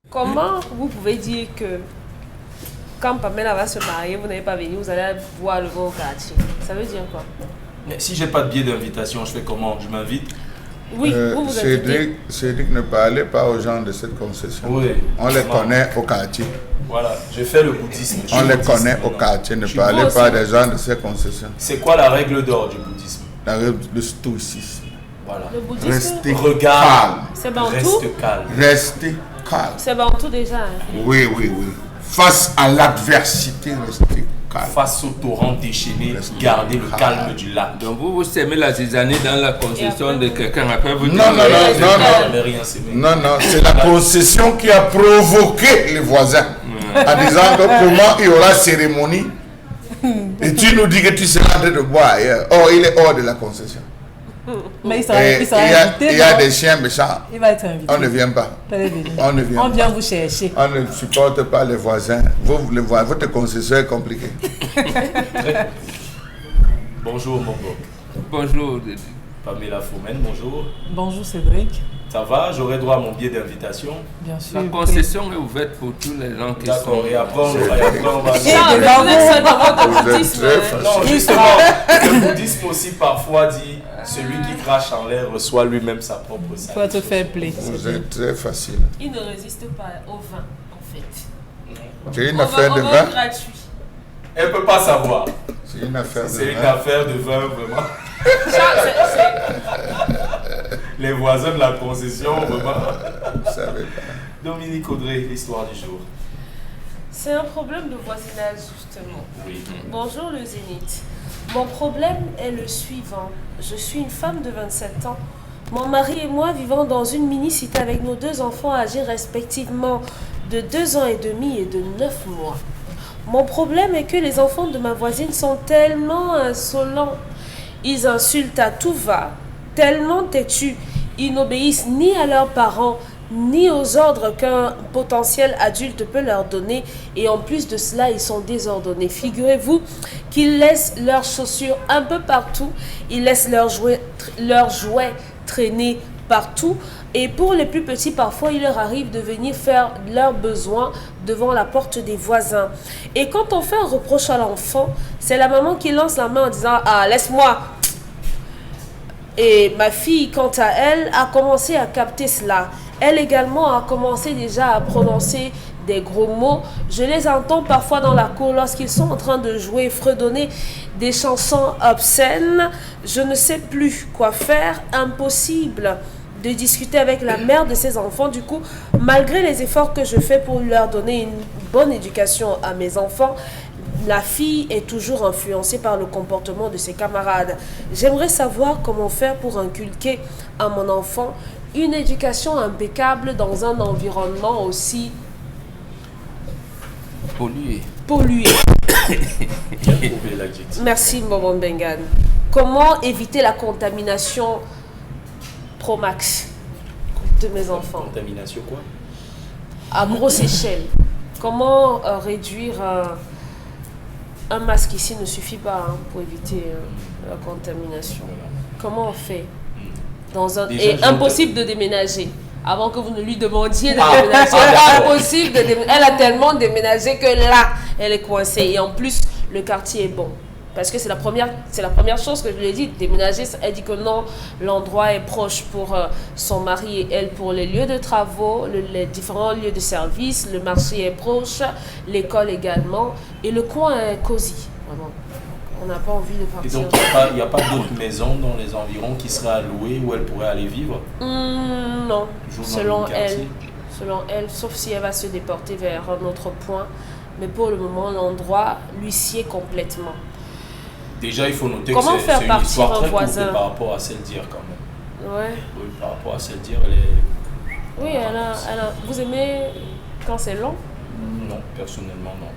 Comment vous pouvez dire que quand Pamela va se marier, vous n'allez pas venir, vous allez voir le vent au quartier? Ça veut dire quoi? Mais si j'ai pas de billet d'invitation, je fais comment? Je m'invite? Oui, vous Cédric, ne parlez pas aux gens de cette concession. Oui. On les connaît au quartier. Voilà, je fais le bouddhisme. On les connaît au quartier. Ne parlez pas des gens de cette concession. C'est quoi la règle d'or du bouddhisme? La règle du stoïcisme. Voilà. Le bouddhisme, Restez Regarde. calme. c'est bantou. Reste calme. Restez calme. C'est bantou déjà. Hein. Oui. Face à l'adversité, restez calme. Face au torrent déchaîné, gardez le calme du lac. Donc vous s'aimez la zizanie dans la concession de quelqu'un, après vous dites... Non, Jamais rien s'aimer. non, c'est la concession qui a provoqué les voisins en disant que comment il y aura cérémonie et tu nous dis que tu seras en train de boire ailleurs. Or, il est hors de la concession. Mais il sera invité. Il y a des chiens méchants. Il va être invité. On ne vient pas. On ne vient On vient pas. vous chercher. On ne supporte pas les voisins. Votre concession est compliquée. Bonjour mon beau. Bonjour. Pamela Fomen, bonjour. Bonjour Cédric. Ça va? J'aurai droit à mon billet d'invitation. Bien sûr. La concession est ouverte pour tous les gens qui sont... D'accord, et après on va... Vous êtes très facile. Non, justement, le bouddhisme aussi parfois dit celui qui crache en l'air reçoit lui-même sa propre Il faut te faire plaisir. Vous êtes très facile. Il ne résiste pas au vin, en fait. C'est une affaire de vin. Gratuit. Elle peut pas savoir. C'est une affaire de C'est une vin. affaire de vin, vraiment. Les voisins de la concession, vraiment. Vous savez pas. Dominique Audrey, l'histoire du jour. C'est un problème de voisinage, justement. Oui. Bonjour le Zénith. Mon problème est le suivant. Je suis une femme de 27 ans. Mon mari et moi vivons dans une mini-cité avec nos 2 enfants âgés respectivement de 2 ans et demi et de 9 mois. Mon problème est que les enfants de ma voisine sont tellement insolents. Ils insultent à tout va, tellement têtus. Ils n'obéissent ni à leurs parents, ni aux ordres qu'un potentiel adulte peut leur donner. Et en plus de cela, ils sont désordonnés. Figurez-vous qu'ils laissent leurs chaussures un peu partout. Ils laissent leurs jouets traîner partout. Et pour les plus petits, parfois, il leur arrive de venir faire leurs besoins devant la porte des voisins. Et quand on fait un reproche à l'enfant, c'est la maman qui lance la main en disant « Ah, laisse-moi !» Et ma fille, quant à elle, a commencé à capter cela. Elle également a commencé déjà à prononcer des gros mots. Je les entends parfois dans la cour lorsqu'ils sont en train de jouer, fredonner des chansons obscènes. Je ne sais plus quoi faire, impossible de discuter avec la mère de ses enfants. Du coup, malgré les efforts que je fais pour leur donner une bonne éducation à mes enfants, la fille est toujours influencée par le comportement de ses camarades. J'aimerais savoir comment faire pour inculquer à mon enfant une éducation impeccable dans un environnement aussi pollué. Bien trouvé l'adjectif. Merci, Maman Bengan. Comment éviter la contamination pro-max de mes enfants? Contamination quoi? À grosse échelle. Comment réduire un masque ici ne suffit pas pour éviter la contamination. Comment on fait Et impossible de déménager. Avant que vous ne lui demandiez de déménager. Impossible de déménager. Elle a tellement déménagé que là, elle est coincée. Et en plus, le quartier est bon. Parce que c'est la première chose que je lui ai dit. Déménager, elle dit que non, l'endroit est proche pour son mari et elle pour les lieux de travaux, les différents lieux de service, le marché est proche, l'école également. Et le coin est cosy, vraiment. On n'a pas envie de partir. Et donc, il n'y a pas d'autres maisons dans les environs qui seraient à louer où elle pourrait aller vivre? Non, selon elle, sauf si elle va se déporter vers un autre point. Mais pour le moment, l'endroit lui sied complètement. Déjà, il faut noter que c'est une histoire très courte par rapport à celle d'hier quand même. Ouais. Oui, par rapport à celle d'hier, elle est... Oui, vous aimez quand c'est long? Non, personnellement, non.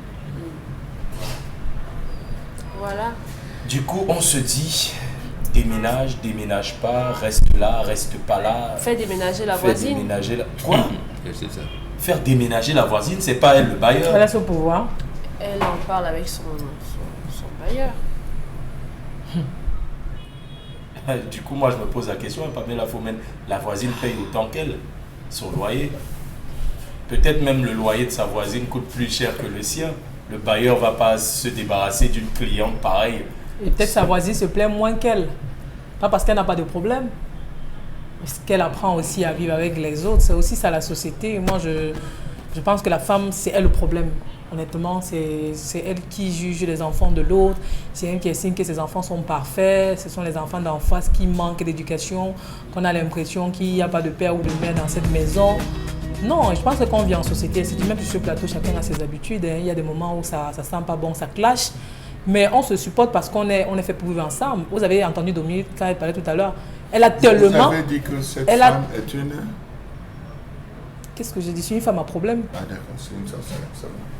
Voilà. Du coup, on se dit, déménage pas, reste là, reste pas là. Fais déménager la voisine. Déménager la... Quoi? C'est ça. Faire déménager la voisine, c'est pas elle le bailleur. Elle a son pouvoir. Elle en parle avec son bailleur. Du coup, moi, je me pose la question, Pamela Fomen, la voisine paye autant qu'elle, son loyer. peut-être même le loyer de sa voisine coûte plus cher que le sien. Le bailleur ne va pas se débarrasser d'une cliente pareille. Et peut-être sa voisine se plaint moins qu'elle. Pas parce qu'elle n'a pas de problème. Parce qu'elle apprend aussi à vivre avec les autres. C'est aussi ça la société. Moi, je pense que la femme, c'est elle le problème. Honnêtement, c'est elle qui juge les enfants de l'autre. C'est elle qui estime que ses enfants sont parfaits. Ce sont les enfants d'en face qui manquent d'éducation, qu'on a l'impression qu'il n'y a pas de père ou de mère dans cette maison. Non, je pense que quand on vit en société, c'est même sur ce plateau, chacun a ses habitudes. Il y a des moments où ça ne sent pas bon, ça clash. Mais on se supporte parce qu'on est fait pour vivre ensemble. Vous avez entendu Dominique quand elle parlait tout à l'heure. Elle a tellement... Vous avez dit que cette femme est une... Qu'est-ce que j'ai dit? C'est une femme à problème. Ah d'accord, c'est une sorcière.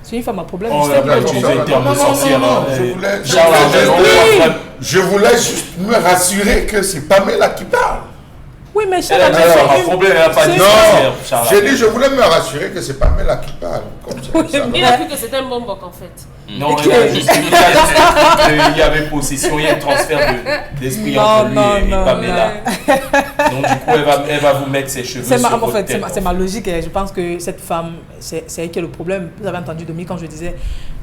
C'est une femme à problème. On a utilisé le terme de sorcière. Je voulais juste me rassurer que c'est Pamela qui parle. Oui, mais elle a dit un problème, elle n'a pas dit non, j'ai dit je voulais me rassurer que c'est Pamela qui parle. Comme ça, il a cru que c'était un bon boc en fait. Non, il a juste dit qu'il y avait possession, il y a un transfert d'esprit entre lui et Pamela. Donc du coup, elle va vous mettre ses cheveux sur votre tête. C'est ma logique et je pense que cette femme, c'est elle qui est le problème. Vous avez entendu Dominique quand je disais.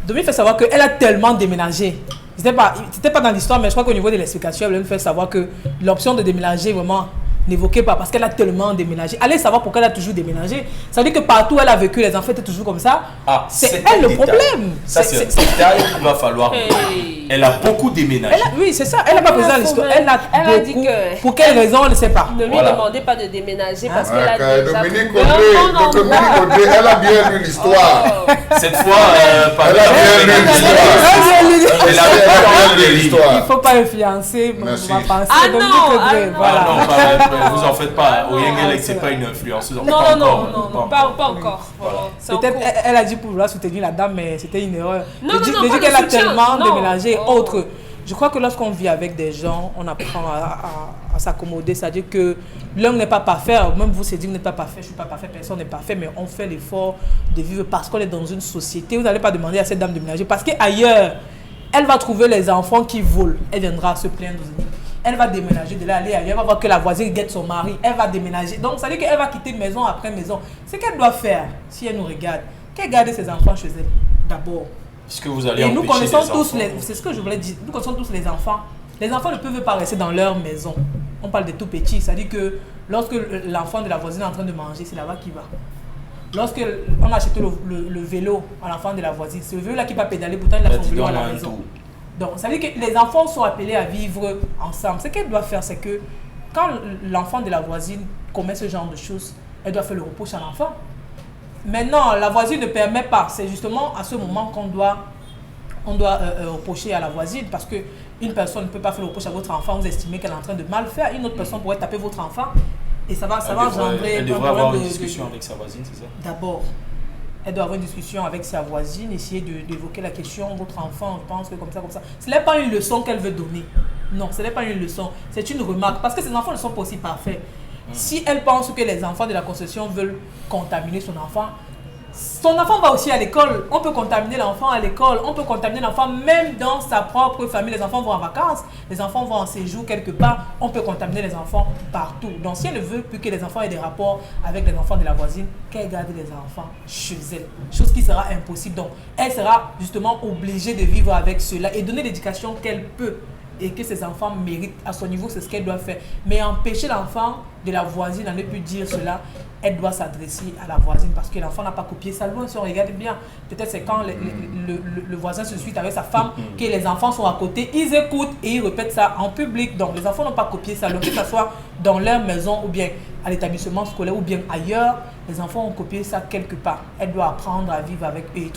Dominique fait savoir qu'elle a tellement déménagé. C'était pas dans l'histoire, mais je crois qu'au niveau de l'explication, elle fait savoir que l'option de déménager vraiment... n'évoquez pas parce qu'elle a tellement déménagé. Allez savoir pourquoi elle a toujours déménagé. Ça veut dire que partout où elle a vécu, les enfants étaient toujours comme ça. Ah, c'est elle le problème. Ça, c'est un détail qu'il va falloir. Elle a beaucoup déménagé. Oui, c'est ça. Elle n'a pas besoin de l'histoire. Elle a dit que. Pour quelle raison, on ne sait pas. Ne lui demandez pas de déménager parce qu'elle a déjà. Dominique Audrey, elle a bien lu l'histoire. Cette fois, elle a bien lu l'histoire. Elle a bien lu l'histoire. Il ne faut pas influencer ma pensée. Ah non, voilà. Non, vous en faites pas. Oyengele, c'est pas une influenceuse. Non, pas encore. Peut-être elle a dit pour vouloir soutenir la dame, mais c'était une erreur. Non, je dis qu'elle a tellement déménagé. Autre. Je crois que lorsqu'on vit avec des gens, on apprend à s'accommoder. C'est-à-dire que l'homme n'est pas parfait. Même vous, c'est dit que vous n'êtes pas parfait, je ne suis pas parfait, personne n'est parfait, mais on fait l'effort de vivre parce qu'on est dans une société. Vous n'allez pas demander à cette dame de déménager parce qu'ailleurs, elle va trouver les enfants qui volent. Elle viendra se plaindre. Elle va déménager de là, aller ailleurs. Elle va voir que la voisine guette son mari. Elle va déménager. Donc, ça veut dire qu'elle va quitter maison après maison. Ce qu'elle doit faire, si elle nous regarde, qu'elle garde ses enfants chez elle, d'abord. Puisque vous allez et nous connaissons tous les... c'est ce que je voulais dire. Nous connaissons tous les enfants. Les enfants ne peuvent pas rester dans leur maison. On parle des tout petits. C'est-à-dire que lorsque l'enfant de la voisine est en train de manger, c'est là-bas qu'il va. Lorsque on a acheté le vélo à l'enfant de la voisine, c'est le vélo là qui va pédaler, pourtant il a son vélo à la maison. Donc, ça veut dire que les enfants sont appelés à vivre ensemble. Ce qu'elle doit faire, c'est que quand l'enfant de la voisine commet ce genre de choses, elle doit faire le reproche à l'enfant. Maintenant, la voisine ne permet pas. C'est justement à ce moment qu'on doit reprocher à la voisine parce qu'une personne ne peut pas faire le reproche à votre enfant. Vous estimez qu'elle est en train de mal faire. Une autre personne pourrait taper votre enfant et ça va engendrer... Elle devrait avoir une discussion avec sa voisine, c'est ça? D'abord. Elle doit avoir une discussion avec sa voisine, essayer d'évoquer la question, votre enfant, je pense que comme ça. Ce n'est pas une leçon qu'elle veut donner. Non, ce n'est pas une leçon, c'est une remarque. Parce que ces enfants ne sont pas aussi parfaits. Si elle pense que les enfants de la concession veulent contaminer son enfant va aussi à l'école. On peut contaminer l'enfant à l'école, on peut contaminer l'enfant même dans sa propre famille. Les enfants vont en vacances, les enfants vont en séjour quelque part, on peut contaminer les enfants partout. Donc si elle ne veut plus que les enfants aient des rapports avec les enfants de la voisine, qu'elle garde les enfants chez elle. Chose qui sera impossible. Donc elle sera justement obligée de vivre avec cela et donner l'éducation qu'elle peut et que ses enfants méritent à son niveau, c'est ce qu'elle doit faire. Mais empêcher l'enfant de la voisine à ne plus dire cela, elle doit s'adresser à la voisine parce que l'enfant n'a pas copié ça loin. Si on regarde bien, peut-être c'est quand le voisin se suit avec sa femme que les enfants sont à côté, ils écoutent et ils répètent ça en public. Donc les enfants n'ont pas copié ça, que ce soit dans leur maison ou bien à l'établissement scolaire ou bien ailleurs, les enfants ont copié ça quelque part. Elle doit apprendre à vivre avec eux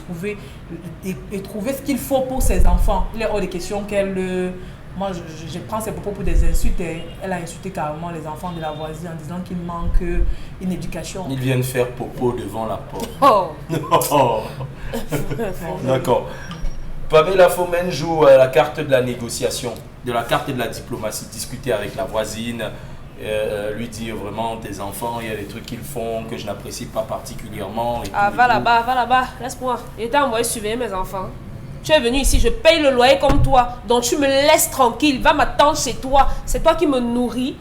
et trouver ce qu'il faut pour ses enfants. Il est hors de question qu'elle... Moi, je prends ses propos pour des insultes et elle a insulté carrément les enfants de la voisine en disant qu'il manque une éducation. Ils viennent faire popo devant la porte. Oh. D'accord. Pamela Fomen joue la carte de la négociation, de la carte de la diplomatie, discuter avec la voisine, lui dire vraiment tes enfants, il y a des trucs qu'ils font que je n'apprécie pas particulièrement. Va là-bas, laisse-moi. Il était envoyé surveiller mes enfants. Tu es venu ici, je paye le loyer comme toi, donc tu me laisses tranquille, va m'attendre chez toi, c'est toi qui me nourris.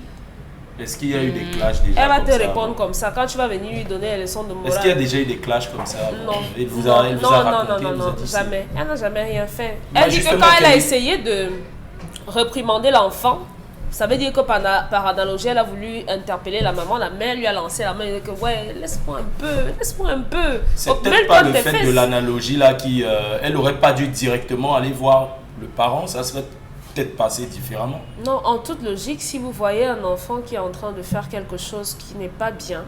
Est-ce qu'il y a eu des clashs déjà? Elle va comme te ça, répondre non? comme ça quand tu vas venir lui donner les leçons de morale. Est-ce qu'il y a déjà eu des clashs comme ça? Non. Elle vous a raconté, non, vous a dit jamais. Elle n'a jamais rien fait. Bah, Elle dit que justement, quand elle a quel- essayé de réprimander l'enfant, ça veut dire que par analogie, elle a voulu interpeller la maman. La mère lui a lancé la main et dit que ouais, laisse-moi un peu. C'est Oh, peut-être mêle-toi pas de le tes fait fesses. de l'analogie là qui... elle aurait pas dû directement aller voir le parent, ça serait peut-être passé différemment. Non, en toute logique, si vous voyez un enfant qui est en train de faire quelque chose qui n'est pas bien,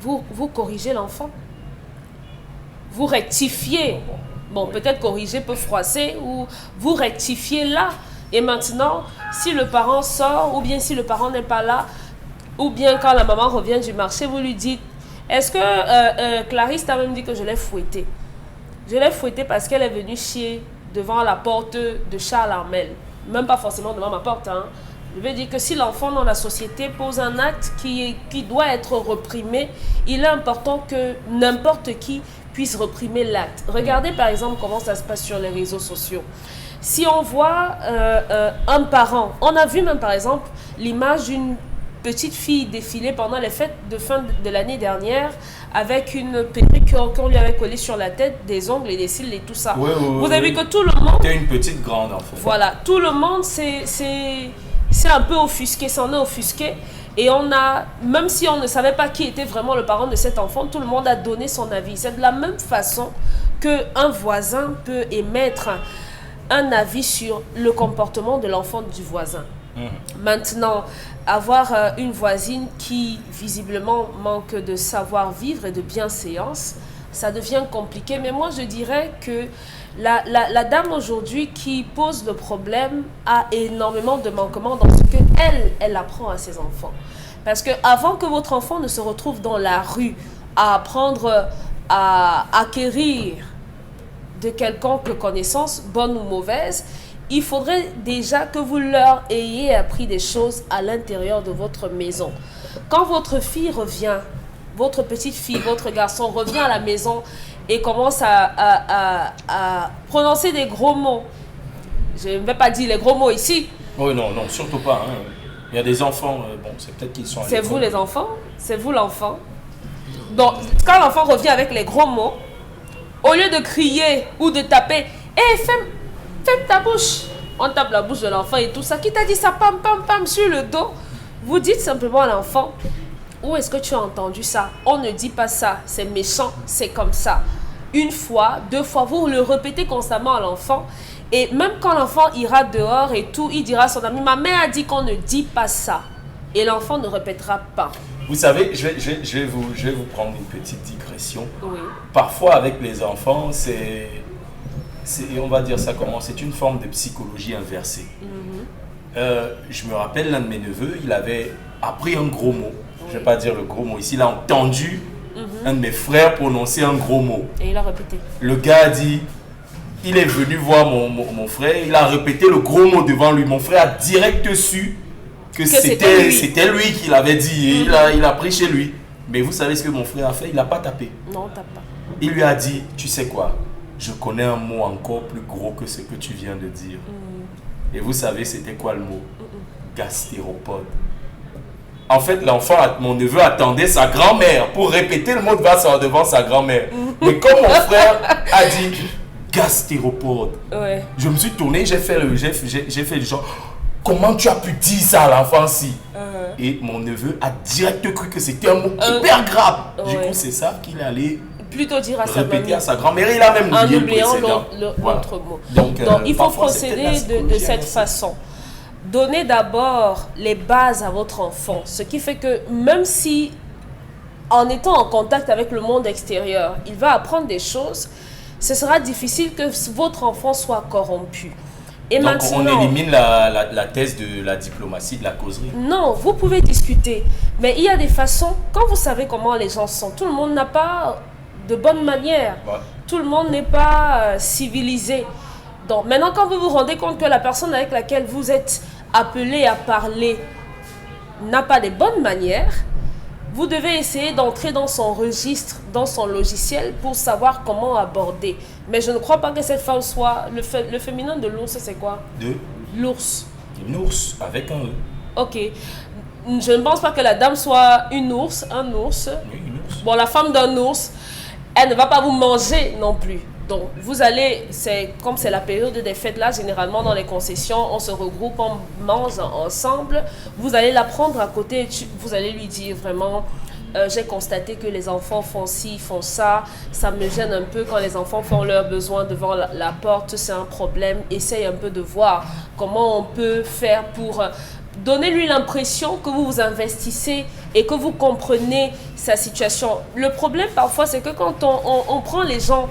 vous corrigez l'enfant. Vous rectifiez. Bon, peut-être corriger peut froisser ou vous rectifiez là. Et maintenant, si le parent sort ou bien si le parent n'est pas là, ou bien quand la maman revient du marché, vous lui dites, est-ce que Clarisse t'a même dit que je l'ai fouettée? Je l'ai fouettée parce qu'elle est venue chier devant la porte de Charles Armel. Même pas forcément devant ma porte. Hein. Je veux dire que si l'enfant dans la société pose un acte qui doit être reprimé, il est important que n'importe qui puisse reprimer l'acte. Regardez par exemple comment ça se passe sur les réseaux sociaux. Si on voit un parent, on a vu même par exemple l'image d'une petite fille défiler pendant les fêtes de fin de l'année dernière avec une perruque qu'on lui avait collée sur la tête, des ongles et des cils et tout ça. Oui, Vous avez vu que tout le monde... C'était une petite grande en fait. Voilà, tout le monde c'est un peu offusqué, s'en est offusqué. Et on a, même si on ne savait pas qui était vraiment le parent de cet enfant, tout le monde a donné son avis. C'est de la même façon qu'un voisin peut émettre un avis sur le comportement de l'enfant du voisin. Maintenant, avoir une voisine qui visiblement manque de savoir-vivre et de bienséance, ça devient compliqué. Mais moi, je dirais que la dame aujourd'hui qui pose le problème a énormément de manquements dans ce qu'elle apprend à ses enfants. Parce que avant que votre enfant ne se retrouve dans la rue à apprendre à acquérir de quelconque connaissance, bonne ou mauvaise, il faudrait déjà que vous leur ayez appris des choses à l'intérieur de votre maison. Quand votre fille revient, votre petite fille, votre garçon revient à la maison et commence à prononcer des gros mots. Je ne vais pas dire les gros mots ici. Oui, non, surtout pas. Hein. Il y a des enfants, bon, c'est peut-être qu'ils sont... C'est vous les enfants, c'est vous l'enfant. Donc, quand l'enfant revient avec les gros mots, au lieu de crier ou de taper, hé, ferme ta bouche. On tape la bouche de l'enfant et tout ça. Qui t'a dit ça, pam, pam, pam, sur le dos? Vous dites simplement à l'enfant, où est-ce que tu as entendu ça? On ne dit pas ça, c'est méchant, c'est comme ça. Une fois, deux fois, vous le répétez constamment à l'enfant. Et même quand l'enfant ira dehors et tout, il dira à son ami, ma mère a dit qu'on ne dit pas ça. Et l'enfant ne répétera pas. Vous savez, je vais vous prendre une petite digression. Oui. Parfois, avec les enfants, on va dire ça comment, c'est une forme de psychologie inversée. Je me rappelle, l'un de mes neveux, il avait appris un gros mot. Je ne vais pas dire le gros mot ici. Il a entendu un de mes frères prononcer un gros mot. Et il a répété. Le gars a dit, il est venu voir mon frère, il a répété le gros mot devant lui. Mon frère a direct su que c'était lui qui l'avait dit. Et il a pris chez lui. Mais vous savez ce que mon frère a fait? Il n'a pas tapé. Non, tape pas. Il lui a dit, tu sais quoi? Je connais un mot encore plus gros que ce que tu viens de dire. Et vous savez, c'était quoi le mot? Gastéropode. En fait, mon neveu attendait sa grand-mère pour répéter le mot devant sa grand-mère. Mais comme mon frère a dit gastéropode, Ouais. je me suis tourné, j'ai fait le genre, comment tu as pu dire ça à l'enfant-ci? Et mon neveu a direct cru que c'était un mot hyper grave. Du coup, c'est ça qu'il allait plutôt dire à sa répéter mamie. à sa grand-mère. Il a même En oublié le oubliant précédent. l'autre Voilà. mot. Donc, il faut parfois, c'est procéder peut-être la de psychologie cette inversée. façon. Donnez d'abord les bases à votre enfant. Ce qui fait que même si, en étant en contact avec le monde extérieur, il va apprendre des choses, ce sera difficile que votre enfant soit corrompu. Et Donc maintenant, on élimine la thèse de la diplomatie, de la causerie. non, vous pouvez discuter. Mais il y a des façons, quand vous savez comment les gens sont, tout le monde n'a pas de bonnes manières. Ouais. Tout le monde n'est pas civilisé. Donc maintenant, quand vous vous rendez compte que la personne avec laquelle vous êtes appelé à parler n'a pas de bonnes manières, vous devez essayer d'entrer dans son registre, dans son logiciel pour savoir comment aborder. Mais je ne crois pas que cette femme soit... Le féminin de l'ours, c'est quoi? De L'ours. une ours avec un E. Ok. je ne pense pas que la dame soit une ours, un ours. Oui, une ours. Bon, la femme d'un ours, elle ne va pas vous manger non plus. Donc, vous allez, comme c'est la période des fêtes là, généralement dans les concessions, on se regroupe, on mange ensemble. Vous allez la prendre à côté, vous allez lui dire vraiment, j'ai constaté que les enfants font ci, font ça. Ça me gêne un peu quand les enfants font leurs besoins devant la porte, c'est un problème. Essaye un peu de voir comment on peut faire pour... Donnez-lui l'impression que vous vous investissez et que vous comprenez sa situation. Le problème parfois, c'est que quand on prend les gens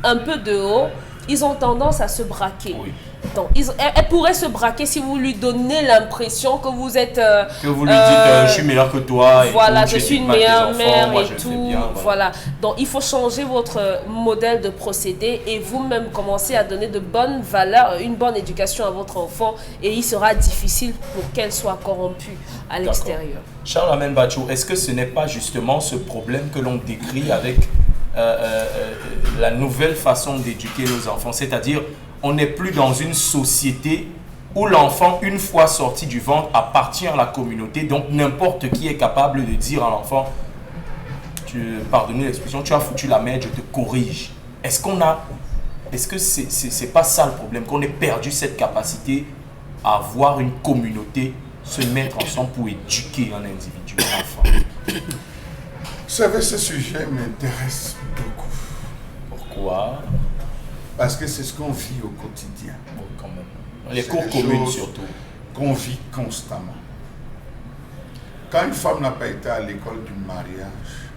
un peu de haut, ils ont tendance à se braquer. Oui. Donc, elle pourrait se braquer si vous lui donnez l'impression que vous êtes... que vous lui dites, je suis meilleur que toi. Voilà, et tout, je suis une t'éduques mal tes meilleure enfants, mère moi, et je le fais tout. bien, Voilà. Donc, il faut changer votre modèle de procédé et vous-même commencer à donner de bonnes valeurs, une bonne éducation à votre enfant et il sera difficile pour qu'elle soit corrompue à l'extérieur. Charles Amen Bachou, est-ce que ce n'est pas justement ce problème que l'on décrit avec la nouvelle façon d'éduquer nos enfants? C'est-à-dire, on n'est plus dans une société où l'enfant, une fois sorti du ventre, appartient à la communauté. Donc, n'importe qui est capable de dire à l'enfant, pardonnez l'expression, tu as foutu la merde, je te corrige. Est-ce que c'est pas ça le problème, qu'on ait perdu cette capacité à voir une communauté se mettre ensemble pour éduquer un individu, un enfant? Vous savez, ce sujet m'intéresse beaucoup. Pourquoi? Parce que c'est ce qu'on vit au quotidien. Bon, quand même. Les cours communes surtout. Qu'on vit constamment. Quand une femme n'a pas été à l'école du mariage,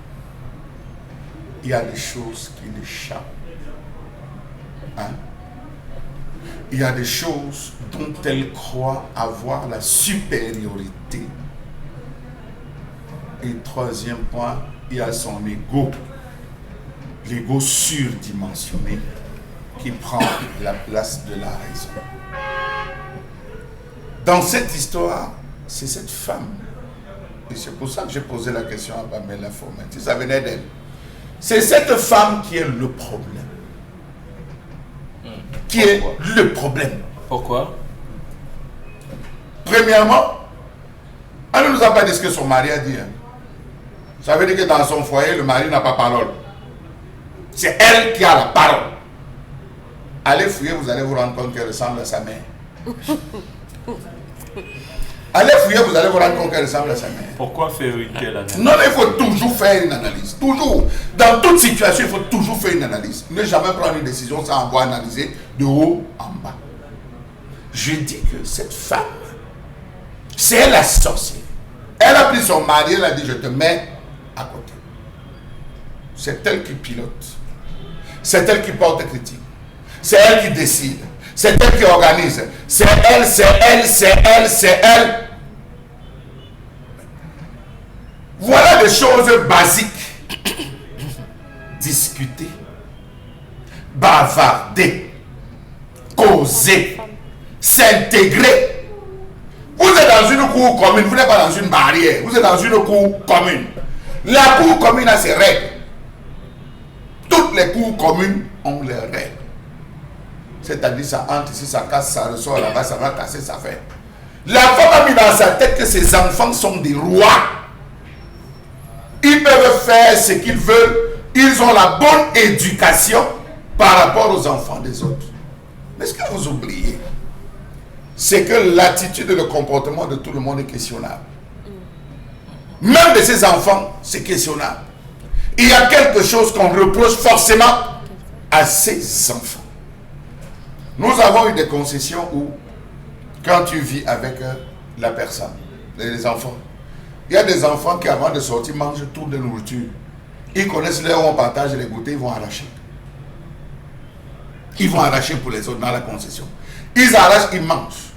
il y a des choses qui l'échappent. Hein? Il y a des choses dont elle croit avoir la supériorité. Et troisième point, il y a son ego. L'ego surdimensionné qui prend la place de la raison. Dans cette histoire, c'est cette femme. Et c'est pour ça que j'ai posé la question à Pamela Fomenti. Ça venait d'elle. C'est cette femme qui est le problème. Qui est le problème. Pourquoi? Premièrement, elle ne nous a pas dit ce que son mari a dit. Hein. Ça veut dire que dans son foyer, le mari n'a pas parole. C'est elle qui a la parole. Allez fouiller, vous allez vous rendre compte qu'elle ressemble à sa mère. Allez fouiller, vous allez vous rendre compte qu'elle ressemble à sa mère. Pourquoi faire une telle analyse? Non, il faut toujours faire une analyse. Toujours. Dans toute situation, il faut toujours faire une analyse. Ne jamais prendre une décision sans avoir analysé de haut en bas. Je dis que cette femme, c'est la sorcière. Elle a pris son mari, elle a dit, je te mets à côté. C'est elle qui pilote. C'est elle qui porte critique. C'est elle qui décide. C'est elle qui organise. C'est elle, c'est elle, c'est elle, c'est elle. Voilà des choses basiques. Discuter, bavarder, causer, s'intégrer. Vous êtes dans une cour commune, vous n'êtes pas dans une barrière, vous êtes dans une cour commune. La cour commune a ses règles. Toutes les cours communes ont leurs règles. C'est-à-dire, ça entre ici, ça casse, ça ressort là-bas, ça va casser, ça fait. La femme a mis dans sa tête que ses enfants sont des rois. Ils peuvent faire ce qu'ils veulent. Ils ont la bonne éducation par rapport aux enfants des autres. Mais ce que vous oubliez, c'est que l'attitude et le comportement de tout le monde est questionnable. Même de ses enfants, c'est questionnable. Il y a quelque chose qu'on reproche forcément à ses enfants. Nous avons eu des concessions où, quand tu vis avec la personne, les enfants, il y a des enfants qui, avant de sortir, mangent toute de nourriture. Ils connaissent l'heure où on partage les goûters, ils vont arracher. Ils vont arracher pour les autres dans la concession. Ils arrachent, ils mangent.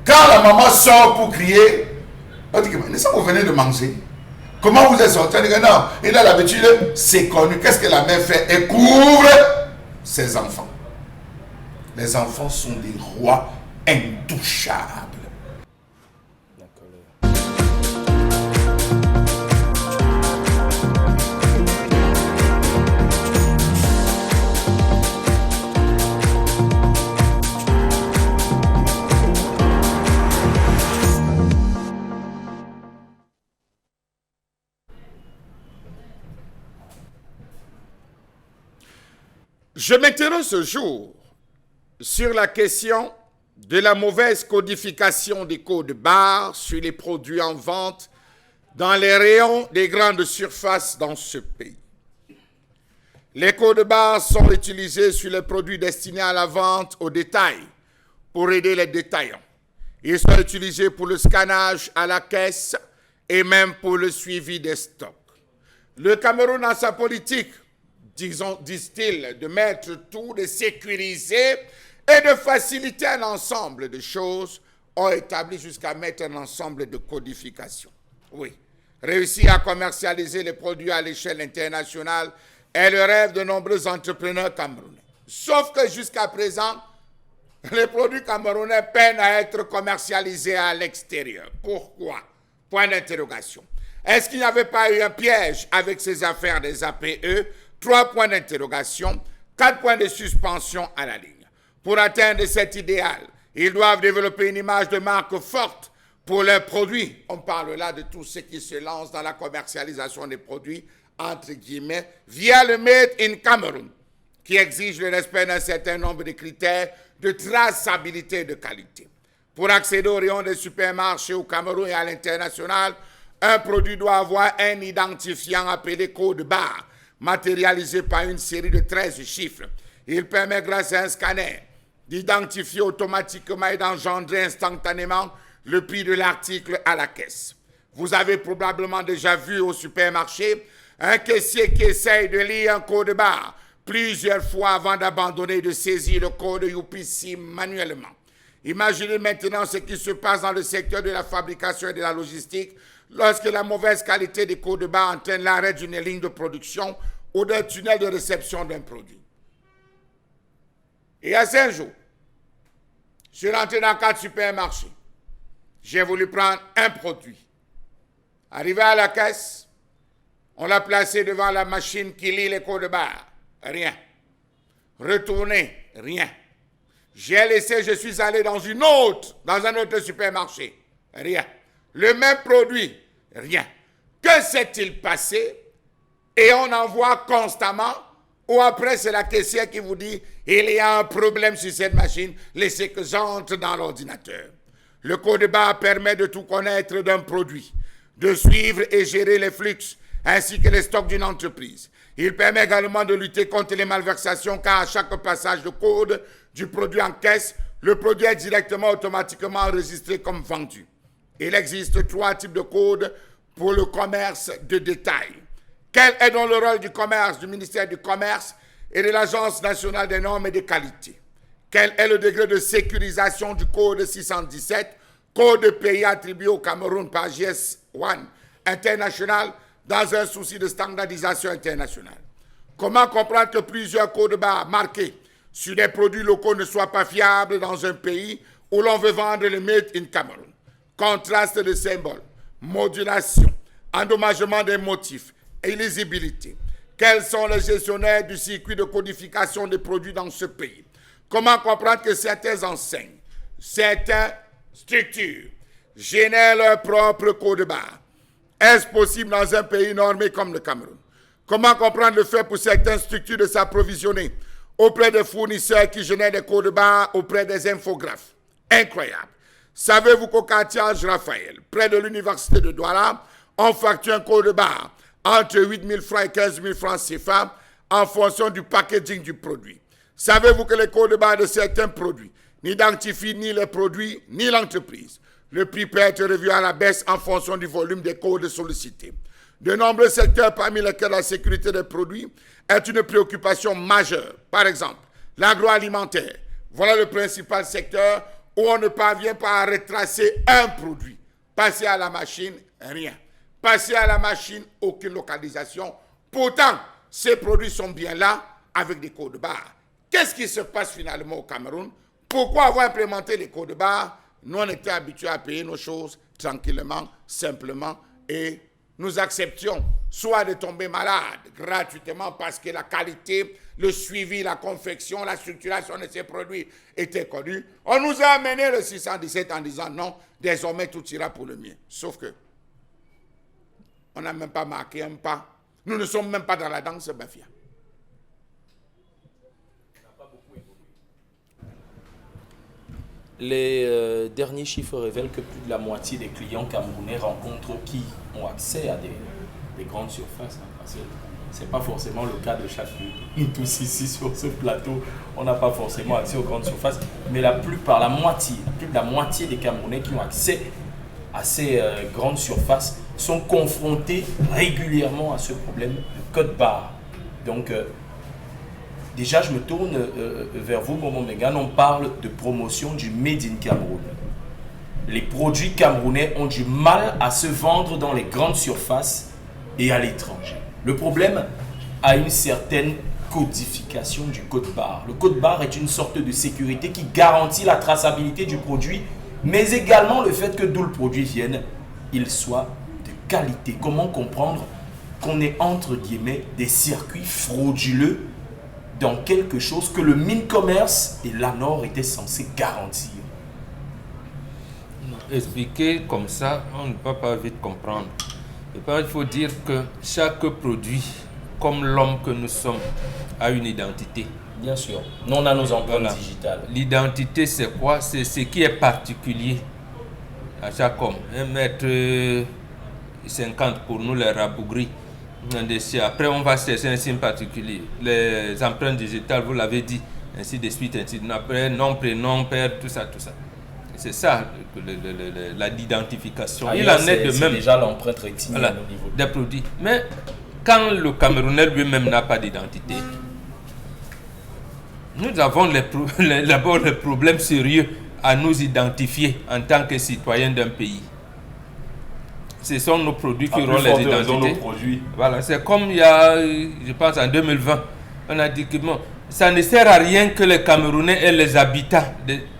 Quand la maman sort pour crier, on dit que vous venez de manger. Comment vous êtes sorti? On dit que non, il a l'habitude, c'est connu. Qu'est-ce que la mère fait? Elle couvre ses enfants. Les enfants sont des rois intouchables. Je m'interroge ce jour sur la question de la mauvaise codification des codes barres sur les produits en vente dans les rayons des grandes surfaces dans ce pays. Les codes barres sont utilisés sur les produits destinés à la vente au détail pour aider les détaillants. Ils sont utilisés pour le scannage à la caisse et même pour le suivi des stocks. Le Cameroun a sa politique, disent-ils, de mettre tout, de sécuriser et de faciliter un ensemble de choses, ont établi jusqu'à mettre un ensemble de codification. Oui, réussir à commercialiser les produits à l'échelle internationale est le rêve de nombreux entrepreneurs camerounais. Sauf que jusqu'à présent, les produits camerounais peinent à être commercialisés à l'extérieur. Pourquoi? Point d'interrogation. Est-ce qu'il n'y avait pas eu un piège avec ces affaires des APE? 3 points d'interrogation, 4 points de suspension à la ligne. Pour atteindre cet idéal, ils doivent développer une image de marque forte pour leurs produits. On parle là de tous ceux qui se lancent dans la commercialisation des produits, entre guillemets, via le Made in Cameroun, qui exige le respect d'un certain nombre de critères de traçabilité et de qualité. Pour accéder aux rayons des supermarchés au Cameroun et à l'international, un produit doit avoir un identifiant appelé code barre, matérialisé par une série de 13 chiffres. Il permet, grâce à un scanner, d'identifier automatiquement et d'engendrer instantanément le prix de l'article à la caisse. Vous avez probablement déjà vu au supermarché un caissier qui essaye de lire un code barre plusieurs fois avant d'abandonner de saisir le code UPC manuellement. Imaginez maintenant ce qui se passe dans le secteur de la fabrication et de la logistique lorsque la mauvaise qualité des codes barres entraîne l'arrêt d'une ligne de production ou d'un tunnel de réception d'un produit. Et à 5 jours, je suis rentré dans 4 supermarchés. J'ai voulu prendre un produit. Arrivé à la caisse, on l'a placé devant la machine qui lit les codes barres. Rien. Retourné, rien. J'ai laissé, je suis allé dans un autre supermarché. Rien. Le même produit, rien. Que s'est-il passé? Et on en voit constamment, ou après c'est la caissière qui vous dit, il y a un problème sur cette machine, laissez que j'entre dans l'ordinateur. Le code barre permet de tout connaître d'un produit, de suivre et gérer les flux, ainsi que les stocks d'une entreprise. Il permet également de lutter contre les malversations, car à chaque passage de code du produit en caisse, le produit est directement automatiquement enregistré comme vendu. Il existe 3 types de codes pour le commerce de détail. Quel est donc le rôle du commerce, du ministère du Commerce et de l'Agence nationale des normes et des qualités? Quel est le degré de sécurisation du code 617, code de pays attribué au Cameroun par GS1 International dans un souci de standardisation internationale? Comment comprendre que plusieurs codes barres marqués sur des produits locaux ne soient pas fiables dans un pays où l'on veut vendre le Made in Cameroun? Contraste de symboles, modulation, endommagement des motifs, illisibilité. Quels sont les gestionnaires du circuit de codification des produits dans ce pays? Comment comprendre que certaines enseignes, certaines structures génèrent leur propre code barre? Est-ce possible dans un pays normé comme le Cameroun? Comment comprendre le fait pour certaines structures de s'approvisionner auprès des fournisseurs qui génèrent des codes barres auprès des infographes? Incroyable. Savez-vous qu'au quartier Raphaël, près de l'université de Douala, on facture un code barre entre 8 000 francs et 15 000 francs CFA en fonction du packaging du produit? Savez-vous que les codes barres de certains produits n'identifient ni les produits ni l'entreprise? Le prix peut être revu à la baisse en fonction du volume des codes sollicités. De nombreux secteurs parmi lesquels la sécurité des produits est une préoccupation majeure. Par exemple, l'agroalimentaire. Voilà le principal secteur où on ne parvient pas à retracer un produit. Passer à la machine, rien. Passer à la machine, aucune localisation. Pourtant, ces produits sont bien là avec des codes barres. Qu'est-ce qui se passe finalement au Cameroun? Pourquoi avoir implémenté les codes barres? Nous, on était habitués à payer nos choses tranquillement, simplement, et nous acceptions soit de tomber malade gratuitement parce que la qualité, le suivi, la confection, la structuration de ces produits étaient connus. On nous a amené le 617 en disant non, désormais tout ira pour le mieux. Sauf que on n'a même pas marqué un pas. Nous ne sommes même pas dans la danse Bafia. Les derniers chiffres révèlent que plus de la moitié des clients camerounais rencontrent qui ont accès à des grandes surfaces. Ce n'est pas forcément le cas de chaque pays. Nous tous ici sur ce plateau, on n'a pas forcément accès aux grandes surfaces. Mais plus de la moitié des Camerounais qui ont accès à ces grandes surfaces sont confrontés régulièrement à ce problème de code barre. Donc, déjà, je me tourne vers vous, Momo Mégane. On parle de promotion du Made in Cameroun. Les produits camerounais ont du mal à se vendre dans les grandes surfaces et à l'étranger. Le problème a une certaine codification du code barre. Le code barre est une sorte de sécurité qui garantit la traçabilité du produit, mais également le fait que d'où le produit vienne, il soit de qualité. Comment comprendre qu'on est entre guillemets des circuits frauduleux dans quelque chose que le Mincommerce et l'ANOR étaient censés garantir? Expliquer comme ça, on ne peut pas vite comprendre. Il faut dire que chaque produit, comme l'homme que nous sommes, a une identité. Bien sûr. Nous, on a nos empreintes digitales. L'identité, c'est quoi? C'est ce qui est particulier à chaque homme. 1m50 pour nous, les rabougris. Après, on va chercher un signe particulier. Les empreintes digitales, vous l'avez dit, ainsi de suite, ainsi de suite. Après, nom, prénom, père, tout ça, tout ça. C'est ça, l'identification. Il en est de même. C'est déjà l'empreinte rétinienne au niveau des produits. Mais quand le Camerounais lui-même n'a pas d'identité, nous avons d'abord les problèmes sérieux à nous identifier en tant que citoyens d'un pays. Ce sont nos produits qui auront les identités. Voilà, c'est comme il y a, je pense en 2020, on a dit que bon, ça ne sert à rien que les Camerounais aient les habitats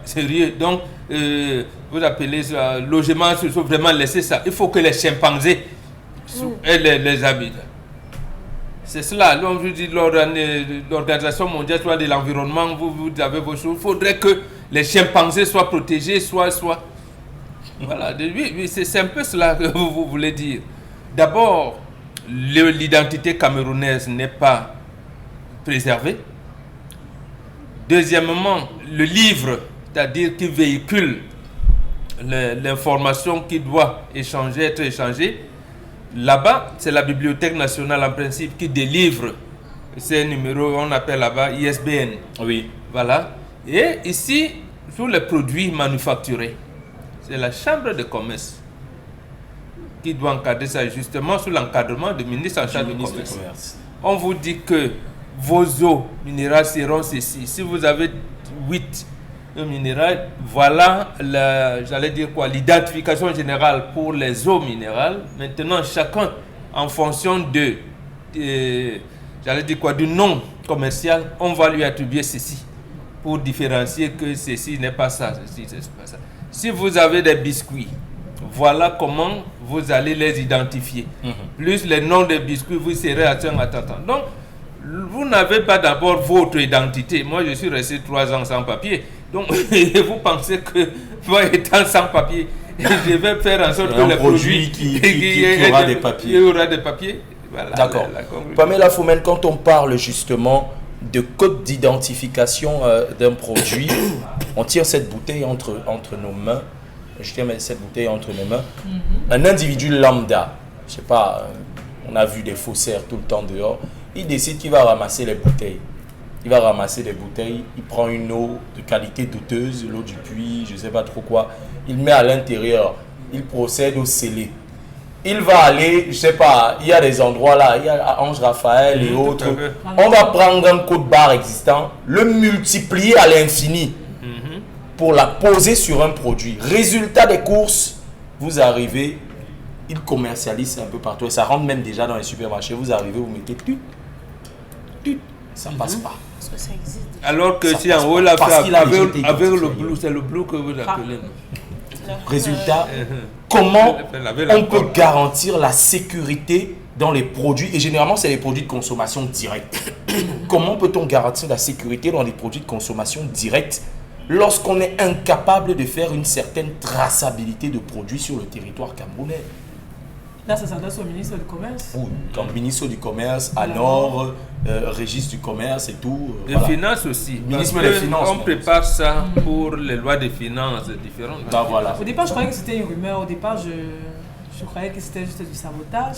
sérieux. Donc, vous appelez ça logement, il faut vraiment laisser ça. Il faut que les chimpanzés aient les habitats. C'est cela. Donc, je dis, l'Organisation mondiale de l'environnement, vous avez vos choses. Il faudrait que les chimpanzés soient protégés, Voilà, oui, c'est un peu cela que vous voulez dire. D'abord, l'identité camerounaise n'est pas préservée. Deuxièmement, le livre, c'est-à-dire qui véhicule l'information qui doit être échangée, là-bas, c'est la Bibliothèque nationale en principe qui délivre ces numéros, on appelle là-bas ISBN. Oui. Voilà. Et ici, tous les produits manufacturés, c'est la Chambre de commerce qui doit encadrer ça justement sous l'encadrement du ministre en charge du commerce. On vous dit que vos eaux minérales seront ceci. Si vous avez 8 eaux minérales, voilà l'identification générale pour les eaux minérales. Maintenant, chacun, en fonction du nom commercial, on va lui attribuer ceci pour différencier que ceci n'est pas ça, ceci n'est pas ça. Si vous avez des biscuits, voilà comment vous allez les identifier. Plus les noms des biscuits, vous serez attends. Donc, vous n'avez pas d'abord votre identité. Moi, je suis resté 3 ans sans papier. Donc, vous pensez que, moi, étant sans papier, je vais faire en sorte que les produits qui aura des papiers. Il y aura des papiers. Voilà. D'accord. Pamela Foumène, quand on parle justement de code d'identification d'un produit, on tire cette bouteille entre nos mains. Je tiens cette bouteille entre mes mains. Un individu lambda, je sais pas, on a vu des faussaires tout le temps dehors, il décide qu'il va ramasser les bouteilles. Il va ramasser des bouteilles, il prend une eau de qualité douteuse, l'eau du puits, je ne sais pas trop quoi, il met à l'intérieur, il procède au scellé. Il va aller, je ne sais pas, il y a des endroits là, il y a Ange Raphaël et autres. On va prendre un code barre existant, le multiplier à l'infini pour la poser sur un produit. Résultat des courses, vous arrivez, ils commercialisent un peu partout et ça rentre même déjà dans les supermarchés. Vous arrivez, vous mettez tout, ça ne passe pas. Parce que ça existe. Alors que si en haut, là, avec le blue, c'est le blue que vous appelez. Résultat, comment on peut garantir la sécurité dans les produits, et généralement c'est les produits de consommation directe. Comment peut-on garantir la sécurité dans les produits de consommation directe lorsqu'on est incapable de faire une certaine traçabilité de produits sur le territoire camerounais? Là, ça s'adresse au ministre du Commerce. Oui, comme ministre du Commerce, alors registre du commerce et tout. Les finances aussi. Ministre des Finances. On prépare ça pour les lois des finances différentes. Voilà. Au départ, je croyais que c'était une rumeur. Au départ, je croyais que c'était juste du sabotage.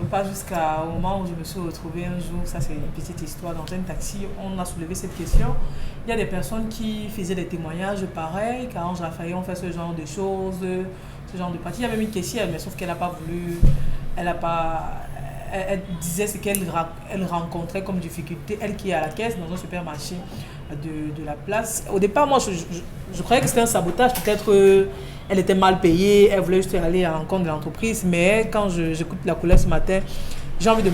Pas jusqu'au moment où je me suis retrouvée un jour, ça c'est une petite histoire, dans un taxi, on a soulevé cette question. Il y a des personnes qui faisaient des témoignages pareils, qu'Ange Raphaël ont fait ce genre de choses, ce genre de pratique. Il y avait une caissière, mais sauf qu'elle n'a pas voulu, elle disait ce qu'elle rencontrait comme difficulté, elle qui est à la caisse dans un supermarché de la place. Au départ, moi, je croyais que c'était un sabotage, peut-être elle était mal payée, elle voulait juste aller à l'encontre de l'entreprise, mais quand j'écoute la couleur ce matin, j'ai envie de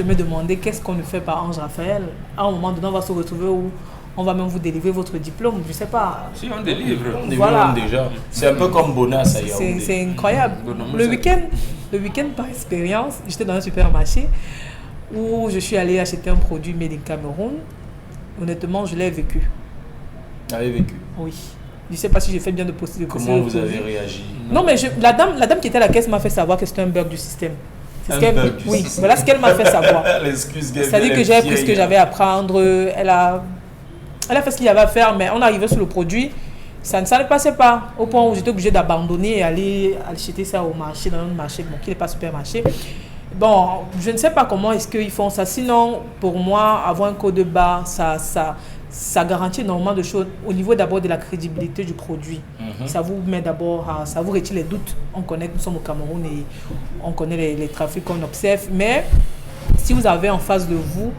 me demander qu'est-ce qu'on ne fait par Ange Raphaël. À un moment donné, on va se retrouver où on va même vous délivrer votre diplôme, je ne sais pas. Si on délivre, voilà. Déjà. C'est un peu comme Bonas, ça y est. C'est incroyable. Le week-end, par expérience, j'étais dans un supermarché où je suis allée acheter un produit made in Cameroun. Honnêtement, je l'ai vécu. Vous avez vécu? Oui. Je ne sais pas si j'ai fait bien de poster. Comment vous avez réagi? Non, mais la dame qui était à la caisse m'a fait savoir que c'était un bug du système. Oui, voilà ce qu'elle m'a fait savoir. C'est-à-dire que j'avais pris ce que j'avais à prendre. Elle a fait ce qu'il y avait à faire, mais on arrivait sur le produit. Ça ne passait pas. Au point où j'étais obligée d'abandonner et aller acheter ça au marché, dans un marché qui n'est pas supermarché. Bon, je ne sais pas comment est-ce qu'ils font ça. Sinon, pour moi, avoir un code barre, ça garantit énormément de choses au niveau d'abord de la crédibilité du produit. Ça vous met d'abord, ça vous retire les doutes. On connaît que nous sommes au Cameroun et on connaît les trafics qu'on observe. Mais si vous avez en face de vous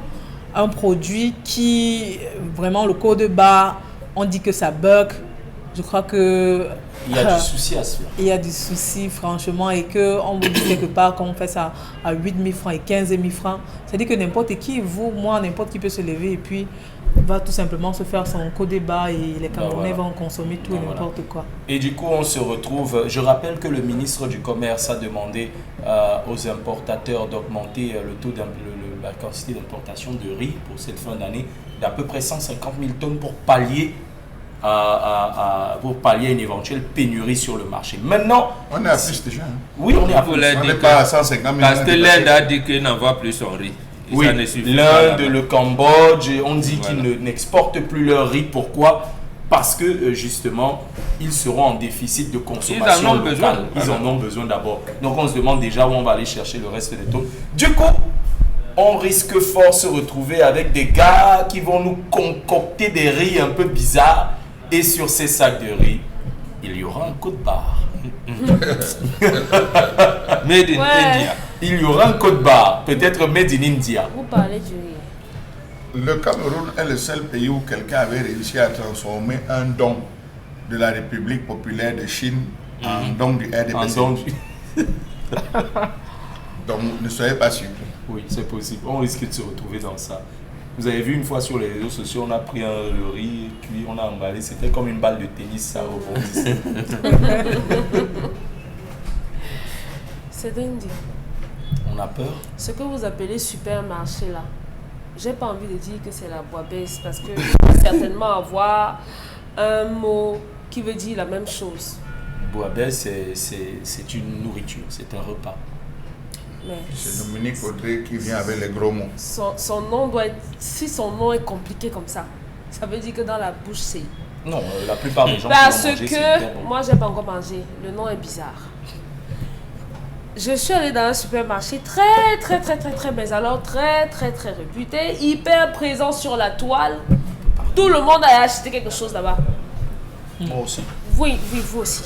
un produit qui, vraiment, le code barre, on dit que ça bug, je crois que... Il y a du souci à se faire. Il y a du souci, franchement, et qu'on vous dit quelque part qu'on fait ça à 8 000 francs et 15 000 francs. C'est-à-dire que n'importe qui, vous, moi, n'importe qui peut se lever et puis va tout simplement se faire son code barre et les Camerounais vont consommer tout et n'importe quoi. Et du coup, on se retrouve... Je rappelle que le ministre du Commerce a demandé aux importateurs d'augmenter le taux la quantité d'importation de riz pour cette fin d'année d'à peu près 150 000 tonnes pour pallier à une éventuelle pénurie sur le marché. Maintenant... On est à plus déjà. Oui, on est à plus. On n'est pas à 150 000. Parce que l'Inde a dit qu'il n'envoie plus son riz. Oui, l'Inde, le Cambodge, on dit qu'ils n'exportent plus leur riz. Pourquoi? Parce que justement, ils seront en déficit de consommation locale. Ils en ont besoin d'abord. Donc on se demande déjà où on va aller chercher le reste des taux. Du coup, on risque fort de se retrouver avec des gars qui vont nous concocter des riz un peu bizarres. Et sur ces sacs de riz, il y aura un code barre. Made in India. Il y aura un code barre, peut-être made in India. Vous parlez du riz. Le Cameroun est le seul pays où quelqu'un avait réussi à transformer un don de la République populaire de Chine en don du RDPC. Donc ne soyez pas surpris. Oui, c'est possible. On risque de se retrouver dans ça. Vous avez vu une fois sur les réseaux sociaux, on a pris le riz, puis on a emballé. C'était comme une balle de tennis, ça rebondissait. C'est dingue. On a peur. Ce que vous appelez supermarché là, j'ai pas envie de dire que c'est la boîte parce que il va certainement avoir un mot qui veut dire la même chose. Bois-baisse, c'est une nourriture, c'est un repas. C'est Dominique Audrey qui vient avec les gros mots. Son nom doit être... Si son nom est compliqué comme ça veut dire que dans la bouche c'est... Non, la plupart des gens parce qui l'ont mangé, que moi j'ai pas encore mangé, le nom est bizarre. Je suis allée dans un supermarché mais alors très réputé, hyper présent sur la toile. Tout le monde a acheté quelque chose là-bas. Moi aussi. Oui, vous aussi.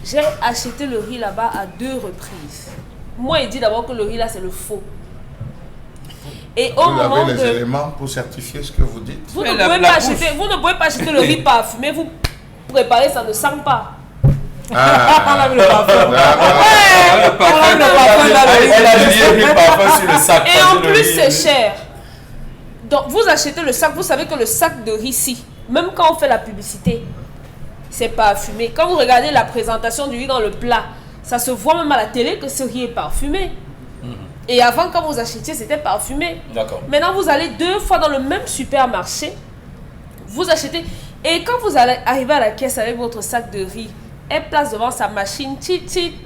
J'ai acheté le riz là-bas à 2 reprises. Moi, il dit d'abord que le riz là, c'est le faux. Et au vous moment avez les éléments pour certifier ce que vous dites. Vous ne pouvez pas acheter le riz parfumé, vous préparez, ça ne sent pas. On a mis le parfum. Elle a juste mis le parfum sur le sac. Et en plus, c'est cher. Donc, vous achetez le sac, vous savez que le sac de riz ici, même quand on fait la publicité, c'est parfumé. Quand vous regardez la présentation du riz dans le plat, ça se voit même à la télé que ce riz est parfumé. Et avant, quand vous achetiez, c'était parfumé. D'accord. Maintenant, vous allez 2 fois dans le même supermarché, vous achetez. Et quand vous allez arriver à la caisse avec votre sac de riz, elle place devant sa machine,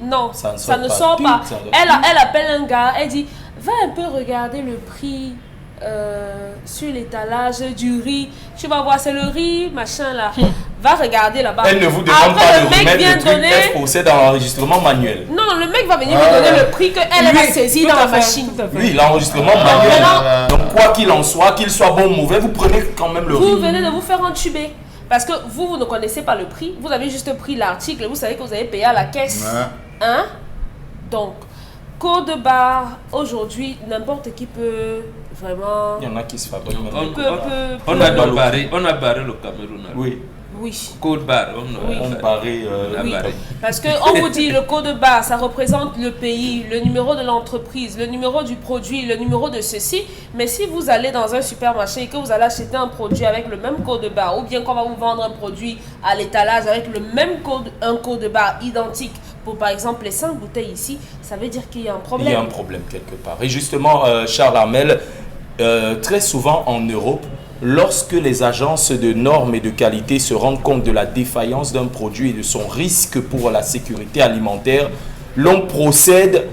non, ça ne pas. sort pas. Elle appelle un gars, elle dit, va un peu regarder le prix sur l'étalage du riz. Tu vas voir, c'est le riz, machin là. Va regarder là-bas. Elle ne vous demande pas de remettre le truc qu'elle possède dans l'enregistrement manuel. Non, le mec va venir vous donner le prix qu'elle va saisir dans la machine. Oui, l'enregistrement manuel. Donc quoi qu'il en soit, qu'il soit bon ou mauvais, vous prenez quand même le riz. Vous venez de vous faire entuber. Parce que vous ne connaissez pas le prix. Vous avez juste pris l'article. Vous savez que vous avez payé à la caisse. Hein? Donc, code barre, aujourd'hui, n'importe qui peut vraiment... Il y en a qui se fabriquent. On a barré le Cameroun. Oui. Code barre, on barré. Oui. Parce qu'on vous dit le code barre, ça représente le pays, le numéro de l'entreprise, le numéro du produit, le numéro de ceci. Mais si vous allez dans un supermarché et que vous allez acheter un produit avec le même code barre, ou bien qu'on va vous vendre un produit à l'étalage avec le même code, un code barre identique, pour par exemple les 5 bouteilles ici, ça veut dire qu'il y a un problème. Il y a un problème quelque part. Et justement, Charles Armel, très souvent en Europe, lorsque les agences de normes et de qualité se rendent compte de la défaillance d'un produit et de son risque pour la sécurité alimentaire, l'on procède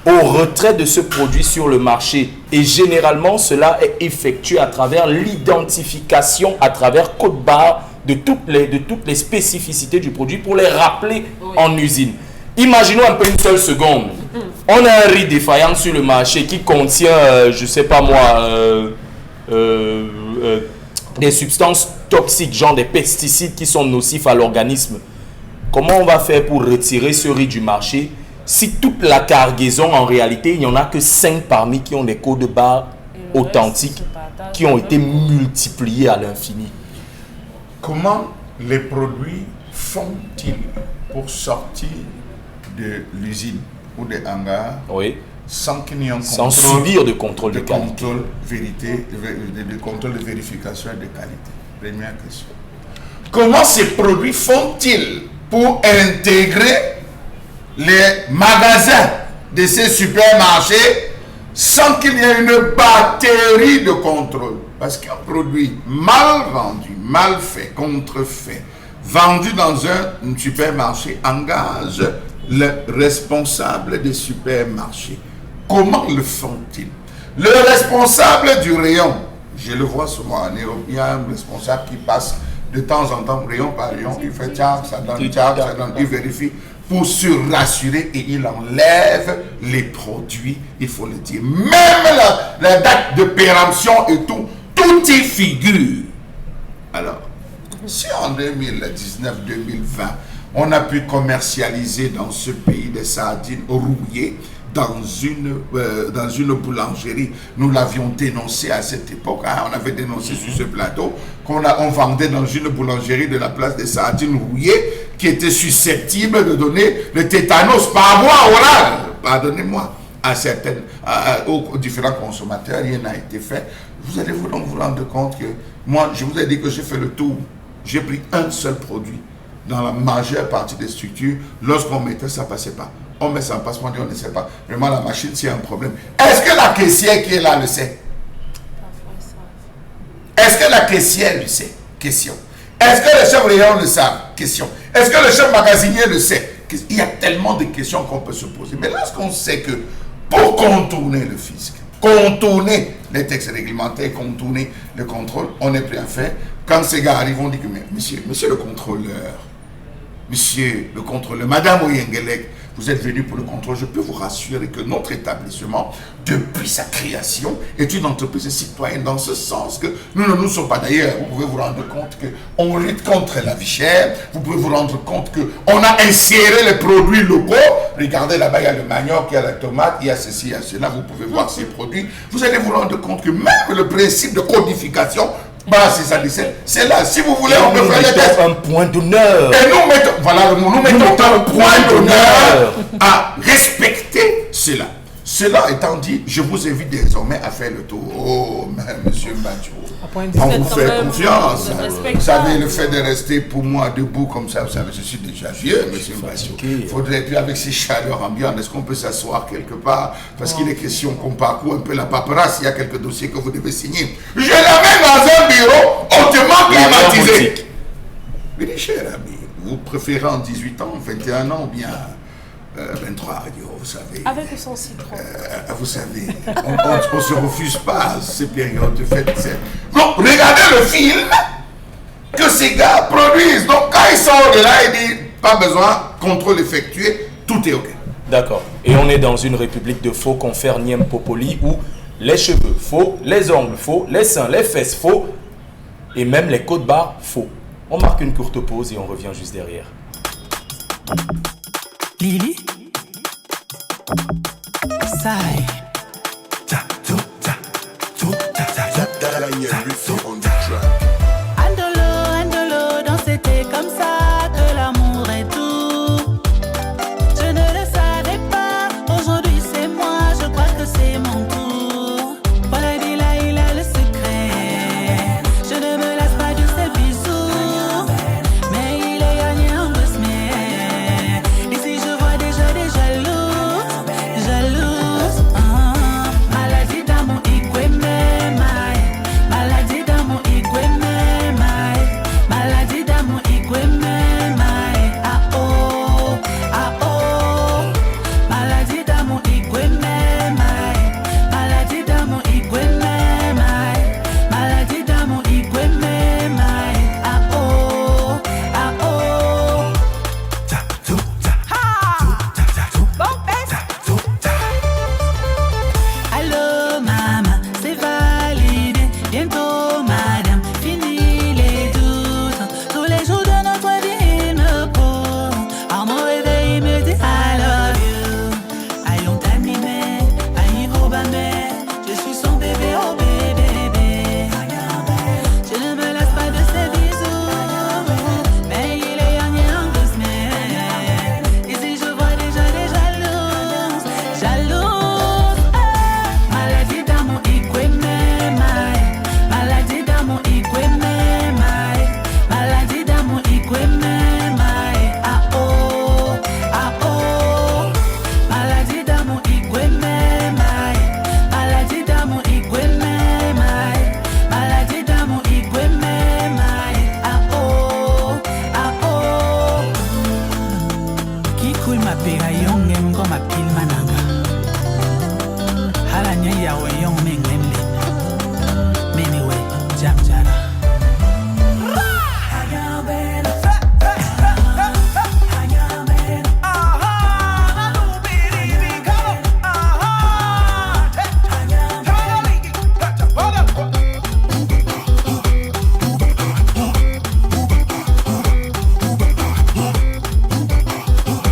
au retrait de ce produit sur le marché. Et généralement, cela est effectué à travers l'identification, à travers code barre de toutes les spécificités du produit pour les rappeler en usine. Imaginons un peu une seule seconde. On a un riz défaillant sur le marché qui contient, je ne sais pas moi, des substances toxiques, genre des pesticides qui sont nocifs à l'organisme. Comment on va faire pour retirer ce riz du marché si toute la cargaison, en réalité, il n'y en a que 5 parmi qui ont des codes barres authentiques qui ont été multipliés à l'infini? Comment les produits font-ils pour sortir de l'usine ou des hangars sans qu'il n'y ait un contrôle, sans subir de contrôle de qualité, de contrôle de vérification de qualité? Première question. Comment ces produits font-ils pour intégrer les magasins de ces supermarchés sans qu'il y ait une batterie de contrôle? Parce qu'un produit mal vendu, mal fait, contrefait, vendu dans un supermarché engage le responsable des supermarchés. Comment le font-ils? Le responsable du rayon, je le vois souvent en Europe, il y a un responsable qui passe de temps en temps, rayon par rayon, il fait tchak, ça donne, il vérifie pour se rassurer et il enlève les produits, il faut le dire. Même la date de péremption et tout y figure. Alors, si en 2019-2020, on a pu commercialiser dans ce pays des sardines rouillées dans une boulangerie, nous l'avions dénoncé à cette époque, on avait dénoncé sur ce plateau qu'on vendait dans une boulangerie de la place des sardines rouillées qui était susceptible de donner le tétanos par voie orale, pardonnez-moi, aux différents consommateurs. Rien n'a été fait. Vous allez vous rendre compte que moi, je vous ai dit que j'ai fait le tour. J'ai pris un seul produit dans la majeure partie des structures. Lorsqu'on mettait, ça ne passait pas. On met ça en passement, on ne sait pas. Vraiment, la machine, s'il y a un problème. Est-ce que la caissière qui est là le sait? Est-ce que la caissière le sait? Question. Est-ce que le chef rayon le sait? Question. Est-ce que le chef magasinier le sait? Il y a tellement de questions qu'on peut se poser. Mais lorsqu'on sait que pour contourner le fisc, contourner les textes réglementaires, contourner le contrôle, on est prêt à faire. Quand ces gars arrivent, on dit que monsieur le contrôleur, madame Oyengelek, vous êtes venu pour le contrôle. Je peux vous rassurer que notre établissement, depuis sa création, est une entreprise citoyenne dans ce sens que nous ne nous sommes pas d'ailleurs. Vous pouvez vous rendre compte qu'on lutte contre la vie chère. Vous pouvez vous rendre compte qu'on a inséré les produits locaux. Regardez là-bas, il y a le manioc, il y a la tomate, il y a ceci, il y a cela. Vous pouvez voir ces produits. Vous allez vous rendre compte que même le principe de codification, c'est là. Si vous voulez, on peut faire les tests. Un point d'honneur. Et nous mettons un point d'honneur à respecter cela. Cela étant dit, je vous invite désormais à faire le tour. Oh, monsieur Mathieu, on vous fait confiance. Vous savez, le fait de rester pour moi debout comme ça, vous savez, je suis déjà vieux, monsieur Mathieu. Il faudrait plus avec ces chaleurs ambiantes, est-ce qu'on peut s'asseoir quelque part? Parce qu'il est question qu'on parcourt un peu la paperasse, il y a quelques dossiers que vous devez signer. Je l'amène dans un bureau hautement climatisé. Mais cher ami, vous préférez en 18 ans, 21 ans ou bien 23 radio, vous savez. Avec ou sans citron. Vous savez, on ne se refuse pas à ces périodes de fête. Non, regardez le film que ces gars produisent. Donc quand ils sortent de là, ils disent pas besoin, contrôle effectué, tout est OK. D'accord. Et on est dans une république de faux confrères Niem Popoli où les cheveux faux, les ongles faux, les seins, les fesses faux et même les côtes barres faux. On marque une courte pause et on revient juste derrière. Lili Sai Andolo, dans c'était comme ça que l'amour est tout. Je ne le savais pas, aujourd'hui c'est moi, je crois que c'est mon tour. Voilà, il a le secret. Je ne me lasse pas de ses bisous, mais il est gagné en 2 semaines. Ici je vois déjà des jalouses. Maladie d'amour, maladie d'amour, maladie d'amour, ah oh, maladie d'amour, maladie d'amour, maladie d'amour, ah oh. Allô maman, c'est validé, bientôt madame, fini les doutes. Tous les jours de notre vie il me pose, à mon réveil il me dit I love you. Aïe on t'animé, aïe robamé, je suis son bébé, oh bébé. Je ne me lasse pas de ses bisous, mais il est gagné en 2 semaines. Ici je vois déjà des jalouses. Maladie d'amour, maladie d'amour, maladie d'amour, ah oh, maladie d'amour, maladie d'amour,